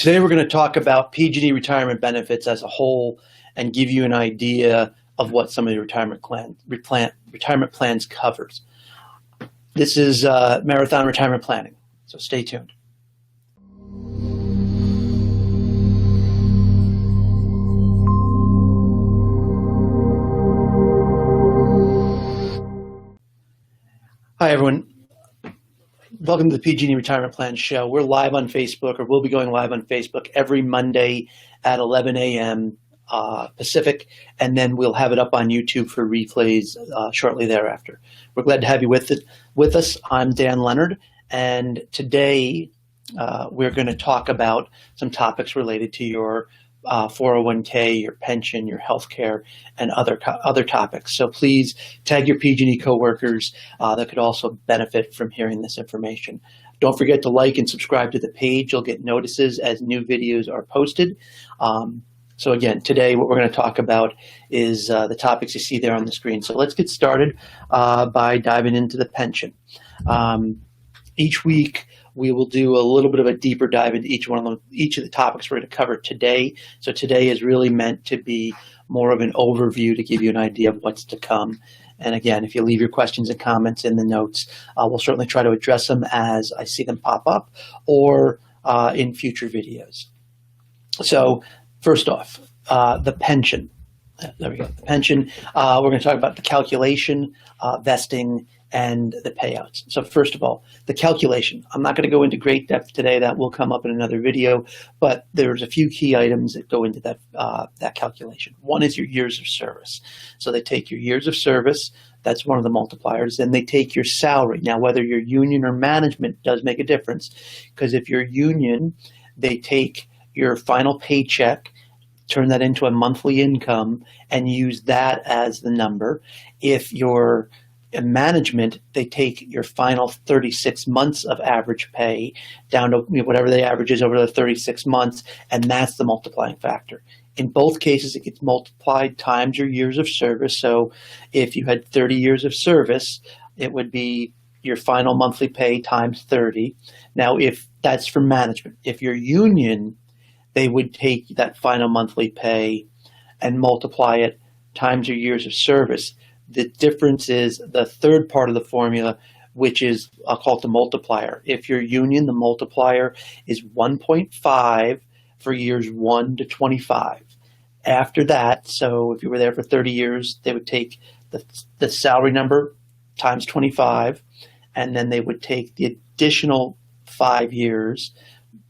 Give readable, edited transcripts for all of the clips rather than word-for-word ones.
Today we're going to talk about PG&E retirement benefits as a whole and give you an idea of what some of the retirement plans covers. This is Marathon Retirement Planning, so stay tuned. Hi everyone. Welcome to the PG&E Retirement Plan Show. We're live on Facebook, or we'll be going live on Facebook every Monday at 11 a.m. Pacific, and then we'll have it up on YouTube for replays shortly thereafter. We're glad to have you with us. I'm Dan Leonard, and today we're going to talk about some topics related to your 401k, your pension, your health care, and other topics. So please tag your PG&E coworkers that could also benefit from hearing this information. Don't forget to like and subscribe to the page. You'll get notices as new videos are posted. So again, today what we're going to talk about is the topics you see there on the screen. So let's get started by diving into the pension. Each week, we will do a little bit of a deeper dive into each of the topics we're going to cover today. So today is really meant to be more of an overview to give you an idea of what's to come. And again, if you leave your questions and comments in the notes, we'll certainly try to address them as I see them pop up or in future videos. So first off, the pension. There we go. The pension. We're going to talk about the calculation, vesting, and the payouts. So first of all, the calculation. I'm not going to go into great depth today. That will come up in another video, but there's a few key items that go into that calculation. One is your years of service. So they take your years of service. That's one of the multipliers. Then they take your salary. Now, whether you're union or management does make a difference, because if you're union, they take your final paycheck, turn that into a monthly income, and use that as the number. If you're in management, they take your final 36 months of average pay down to whatever the average is over the 36 months, and that's the multiplying factor. In both cases, it gets multiplied times your years of service. So if you had 30 years of service, it would be your final monthly pay times 30. Now, if that's for management, if you're union, they would take that final monthly pay and multiply it times your years of service. The difference is the third part of the formula, which is, I'll call it the multiplier. If you're union, the multiplier is 1.5 for years 1 to 25. After that, so if you were there for 30 years, they would take the salary number times 25, and then they would take the additional 5 years,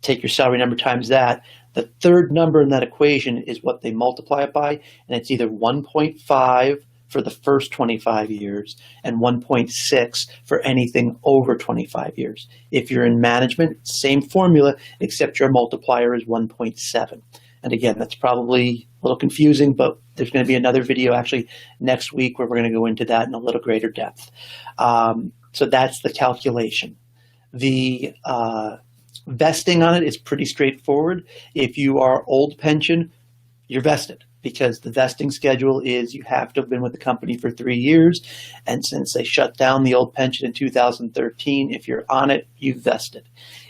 take your salary number times that. The third number in that equation is what they multiply it by, and it's either 1.5 for the first 25 years and 1.6 for anything over 25 years. If you're in management, same formula, except your multiplier is 1.7. And again, that's probably a little confusing, but there's going to be another video actually next week where we're going to go into that in a little greater depth. So that's the calculation. The vesting on it is pretty straightforward. If you are old pension, you're vested, because the vesting schedule is you have to have been with the company for 3 years. And since they shut down the old pension in 2013, if you're on it, you've vested.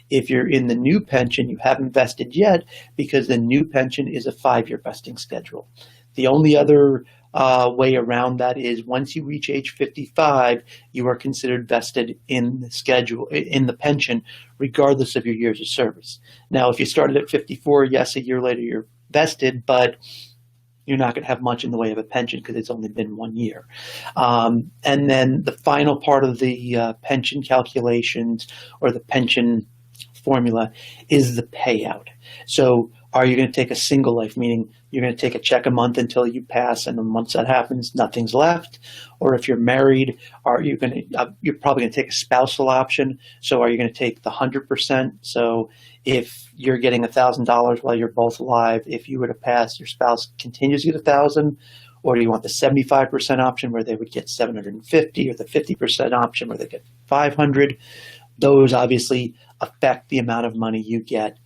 If you're in the new pension, you haven't vested yet, because the new pension is a 5-year vesting schedule. The only other way around that is once you reach age 55, you are considered vested in the schedule, in the pension, regardless of your years of service. Now, if you started at 54, yes, a year later you're vested, but you're not going to have much in the way of a pension because it's only been 1 year. And then the final part of the pension calculations or the pension formula is the payout. So are you going to take a single life, meaning you're going to take a check a month until you pass, and then once that happens, nothing's left? Or if you're married, you're probably going to take a spousal option. So are you going to take the 100%? So if you're getting $1,000 while you're both alive, if you were to pass, your spouse continues to get $1,000, or do you want the 75% option where they would get $750, or the 50% option where they get $500? Those obviously affect the amount of money you get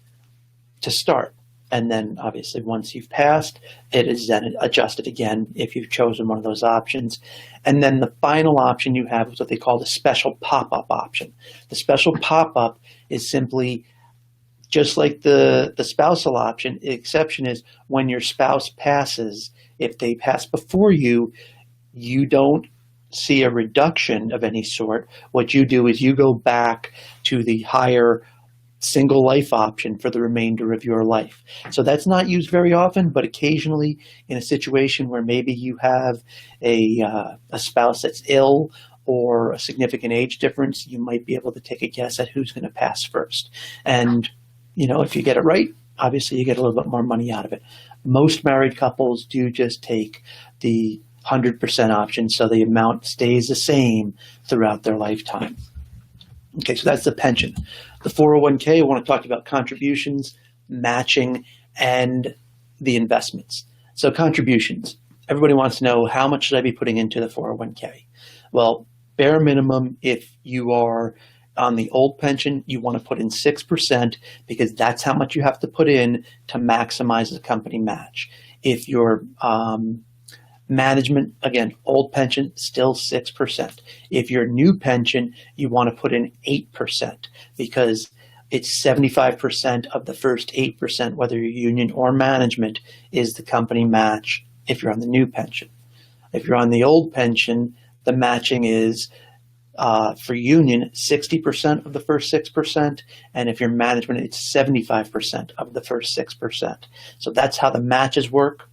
to start. And then obviously once you've passed, it is then adjusted again if you've chosen one of those options. And then the final option you have is what they call the special pop-up option. The special pop-up is simply Just like the spousal option, the exception is when your spouse passes, if they pass before you, you don't see a reduction of any sort. What you do is you go back to the higher single life option for the remainder of your life. So that's not used very often, but occasionally in a situation where maybe you have a spouse that's ill or a significant age difference, you might be able to take a guess at who's going to pass first. And, if you get it right, obviously you get a little bit more money out of it. Most married couples do just take the 100% option, so the amount stays the same throughout their lifetime. Okay, so that's the pension. The 401k, I want to talk about contributions, matching, and the investments. So contributions. Everybody wants to know, how much should I be putting into the 401k? Well, bare minimum, if you are on the old pension, you want to put in 6% because that's how much you have to put in to maximize the company match. If you're management, again, old pension, still 6%. If you're new pension, you want to put in 8% because it's 75% of the first 8%, whether you're union or management, is the company match if you're on the new pension. If you're on the old pension, the matching is for union, 60% of the first 6%, and if you're management, it's 75% of the first 6%. So that's how the matches work.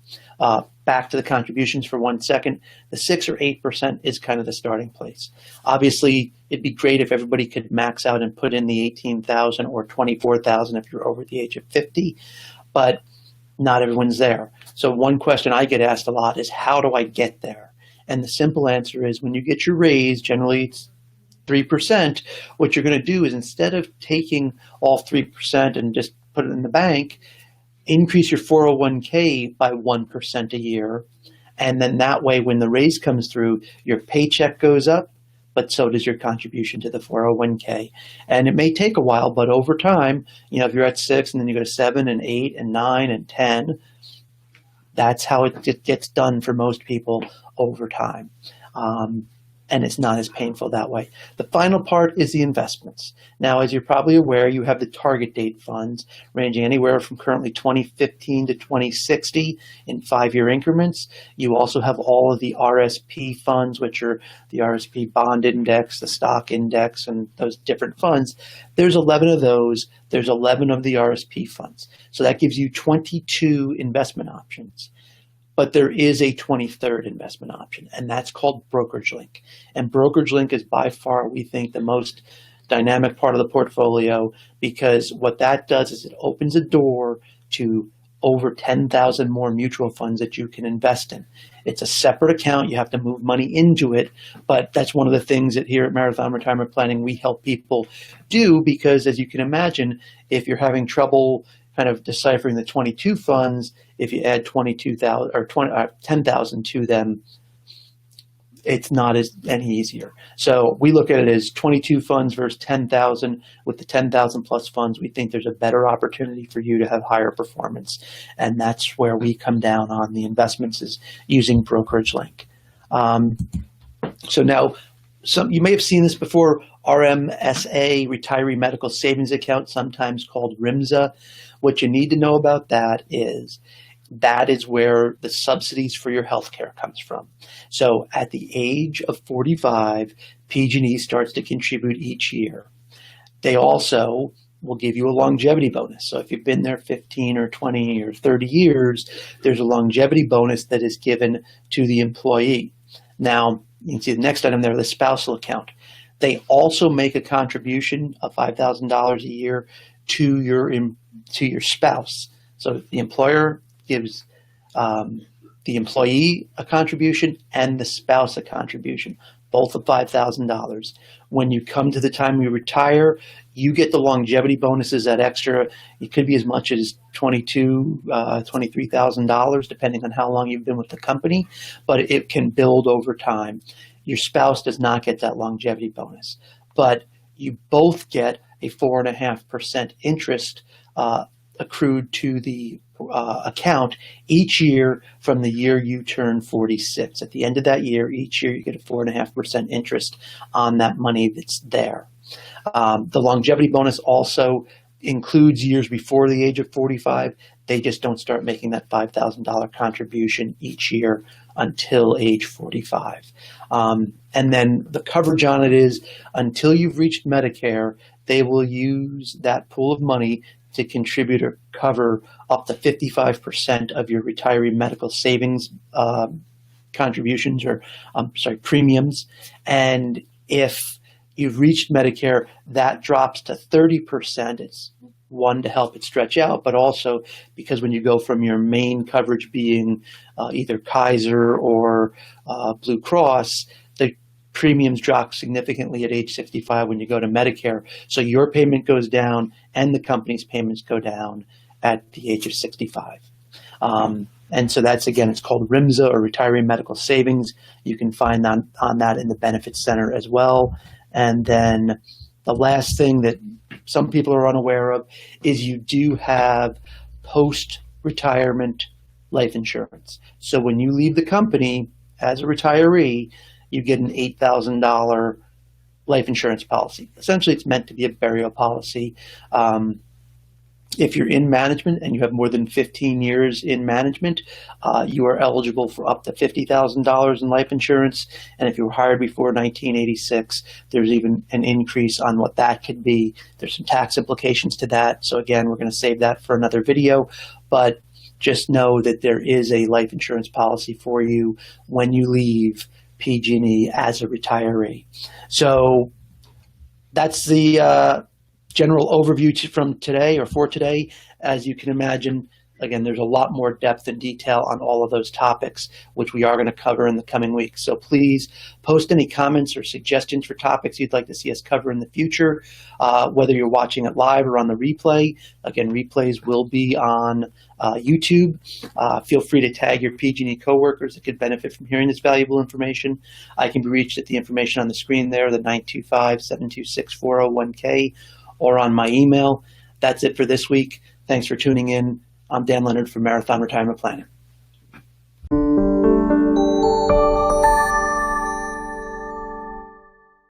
Back to the contributions for 1 second. The 6 or 8% is kind of the starting place. Obviously, it'd be great if everybody could max out and put in the 18,000 or 24,000 if you're over the age of 50, but not everyone's there. So one question I get asked a lot is, how do I get there? And the simple answer is, when you get your raise, generally it's 3%, what you're going to do is, instead of taking all 3% and just put it in the bank, increase your 401k by 1% a year. And then that way, when the raise comes through, your paycheck goes up, but so does your contribution to the 401k. And it may take a while, but over time, if you're at 6 and then you go to 7 and 8 and 9 and 10, that's how it gets done for most people over time. And it's not as painful that way. The final part is the investments. Now, as you're probably aware, you have the target date funds ranging anywhere from currently 2015 to 2060 in 5-year increments. You also have all of the RSP funds, which are the RSP bond index, the stock index, and those different funds. There's 11 of those. There's 11 of the RSP funds. So that gives you 22 investment options. But there is a 23rd investment option, and that's called brokerage link. And brokerage link is by far, we think, the most dynamic part of the portfolio, because what that does is it opens a door to over 10,000 more mutual funds that you can invest in. It's a separate account. You have to move money into it, but that's one of the things that here at Marathon Retirement Planning we help people do, because as you can imagine, if you're having trouble kind of deciphering the 22 funds, if you add 22,000 or 10,000 to them, it's not any easier. So we look at it as 22 funds versus 10,000. With the 10,000 plus funds, we think there's a better opportunity for you to have higher performance. And that's where we come down on the investments, is using brokerage link. So now, you may have seen this before, RMSA, Retiree Medical Savings Account, sometimes called RMSA. What you need to know about that is where the subsidies for your health care comes from. So at the age of 45, PG&E starts to contribute each year. They also will give you a longevity bonus. So if you've been there 15 or 20 or 30 years, there's a longevity bonus that is given to the employee. Now, you can see the next item there, the spousal account. They also make a contribution of $5,000 a year to your spouse. So the employer gives the employee a contribution and the spouse a contribution, both of $5,000. When you come to the time you retire, you get the longevity bonuses, that extra. It could be as much as $23,000, depending on how long you've been with the company, but it can build over time. Your spouse does not get that longevity bonus, but you both get a 4.5% interest accrued to the account each year from the year you turn 46. At the end of that year, each year you get a 4.5% interest on that money that's there. The longevity bonus also includes years before the age of 45. They just don't start making that $5,000 contribution each year until age 45. And then the coverage on it is until you've reached Medicare, they will use that pool of money to contribute or cover up to 55% of your retiree medical savings contributions or premiums. And if you've reached Medicare, that drops to 30%. It's one, to help it stretch out, but also because when you go from your main coverage being either Kaiser or Blue Cross, the premiums drop significantly at age 65 when you go to Medicare. So your payment goes down and the company's payments go down at the age of 65. And so that's, again, it's called RMSA, or Retiree Medical Savings. You can find on that in the Benefits Center as well. And then the last thing that some people are unaware of is you do have post-retirement life insurance. So when you leave the company as a retiree, you get an $8,000 life insurance policy. Essentially, it's meant to be a burial policy. If you're in management and you have more than 15 years in management, you are eligible for up to $50,000 in life insurance. And if you were hired before 1986, there's even an increase on what that could be. There's some tax implications to that. So again, we're going to save that for another video. But just know that there is a life insurance policy for you when you leave PG&E as a retiree. So that's the general overview from today, or for today. As you can imagine, again, there's a lot more depth and detail on all of those topics, which we are going to cover in the coming weeks. So please post any comments or suggestions for topics you'd like to see us cover in the future, whether you're watching it live or on the replay. Again, replays will be on YouTube. Feel free to tag your PG&E coworkers that could benefit from hearing this valuable information. I can be reached at the information on the screen there, the 925-726-401k, or on my email. That's it for this week. Thanks for tuning in. I'm Dan Leonard from Marathon Retirement Planning.